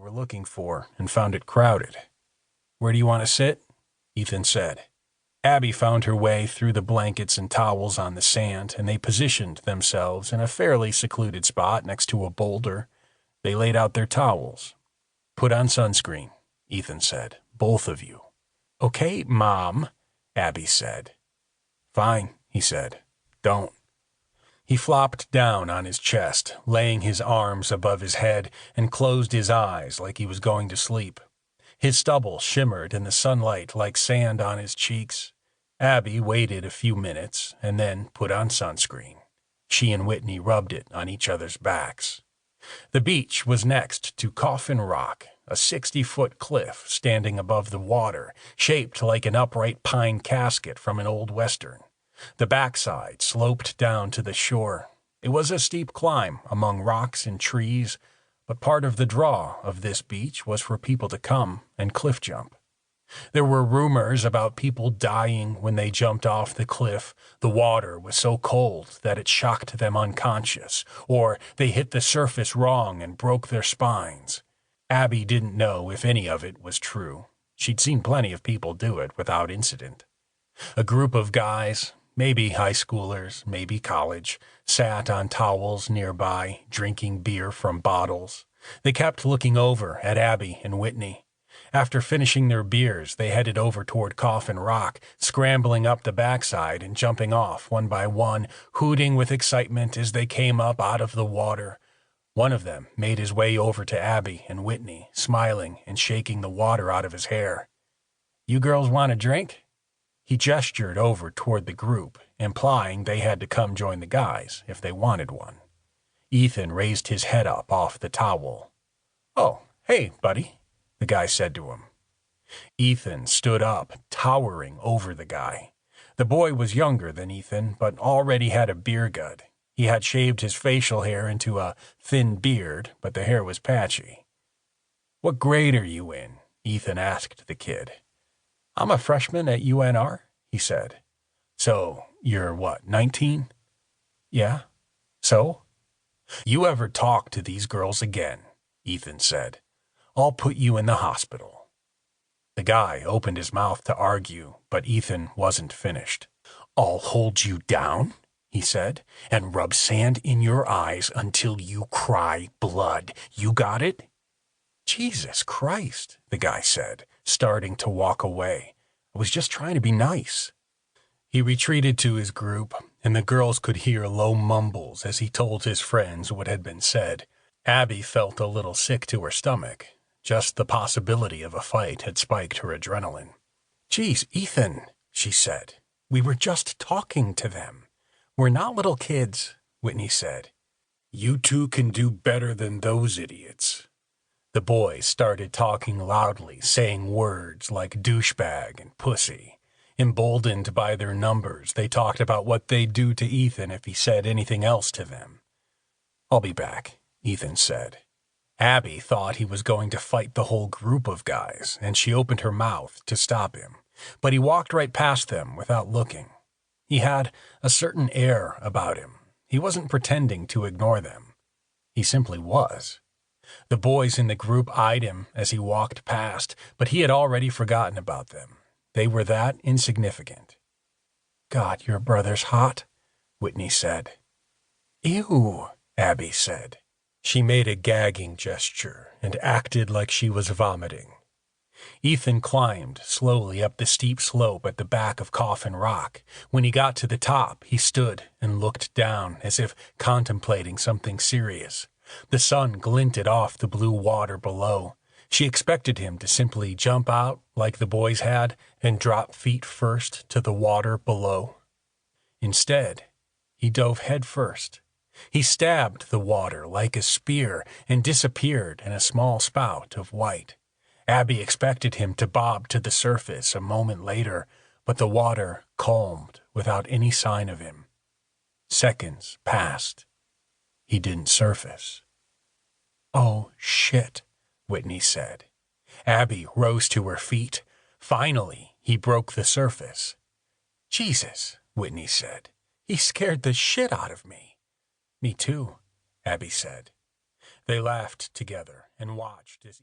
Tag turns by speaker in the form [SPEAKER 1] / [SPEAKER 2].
[SPEAKER 1] were looking for and found it crowded. "Where do you want to sit?" Ethan said. Abby found her way through the blankets and towels on the sand, and they positioned themselves in a fairly secluded spot next to a boulder. They laid out their towels. "Put on sunscreen," Ethan said. "Both of you." "Okay, Mom," Abby said. "Fine," he said. "Don't." He flopped down on his chest, laying his arms above his head, and closed his eyes like he was going to sleep. His stubble shimmered in the sunlight like sand on his cheeks. Abby waited a few minutes and then put on sunscreen. She and Whitney rubbed it on each other's backs. The beach was next to Coffin Rock, a 60-foot cliff standing above the water, shaped like an upright pine casket from an old western. The backside sloped down to the shore. It was a steep climb among rocks and trees, but part of the draw of this beach was for people to come and cliff jump. There were rumors about people dying when they jumped off the cliff. The water was so cold that it shocked them unconscious, or they hit the surface wrong and broke their spines. Abby didn't know if any of it was true. She'd seen plenty of people do it without incident. A group of guys, maybe high schoolers, maybe college, sat on towels nearby, drinking beer from bottles. They kept looking over at Abby and Whitney. After finishing their beers, they headed over toward Coffin Rock, scrambling up the backside and jumping off one by one, hooting with excitement as they came up out of the water. One of them made his way over to Abby and Whitney, smiling and shaking the water out of his hair. "You girls want a drink?" He gestured over toward the group, implying they had to come join the guys if they wanted one. Ethan raised his head up off the towel. "Oh, hey, buddy," the guy said to him. Ethan stood up, towering over the guy. The boy was younger than Ethan, but already had a beer gut. He had shaved his facial hair into a thin beard, but the hair was patchy. "What grade are you in?" Ethan asked the kid. "I'm a freshman at UNR," he said. "So, you're what, 19? "Yeah. So?" "You ever talk to these girls again," Ethan said, "I'll put you in the hospital." The guy opened his mouth to argue, but Ethan wasn't finished. "I'll hold you down," he said, "and rub sand in your eyes until you cry blood. You got it?" "Jesus Christ," the guy said, starting to walk away. "I was just trying to be nice." He retreated to his group, and the girls could hear low mumbles as he told his friends what had been said. Abby felt a little sick to her stomach. Just the possibility of a fight had spiked her adrenaline. "Geez, Ethan," she said, "we were just talking to them." "We're not little kids," Whitney said. "You two can do better than those idiots." The boys started talking loudly, saying words like douchebag and pussy. Emboldened by their numbers, they talked about what they'd do to Ethan if he said anything else to them. "I'll be back," Ethan said. Abby thought he was going to fight the whole group of guys, and she opened her mouth to stop him. But he walked right past them without looking. He had a certain air about him. He wasn't pretending to ignore them. He simply was. The boys in the group eyed him as he walked past, but he had already forgotten about them. They were that insignificant. "God, your brother's hot," Whitney said. "Ew," Abby said. She made a gagging gesture and acted like she was vomiting. Ethan climbed slowly up the steep slope at the back of Coffin Rock. When he got to the top, he stood and looked down as if contemplating something serious. The sun glinted off the blue water below. She expected him to simply jump out like the boys had and drop feet first to the water below. Instead, he dove head first. He stabbed the water like a spear and disappeared in a small spout of white. Abby expected him to bob to the surface a moment later, but the water calmed without any sign of him. Seconds passed. He didn't surface. "Oh, shit," Whitney said. Abby rose to her feet. Finally, he broke the surface. "Jesus," Whitney said. "He scared the shit out of me." "Me too," Abby said. They laughed together and watched as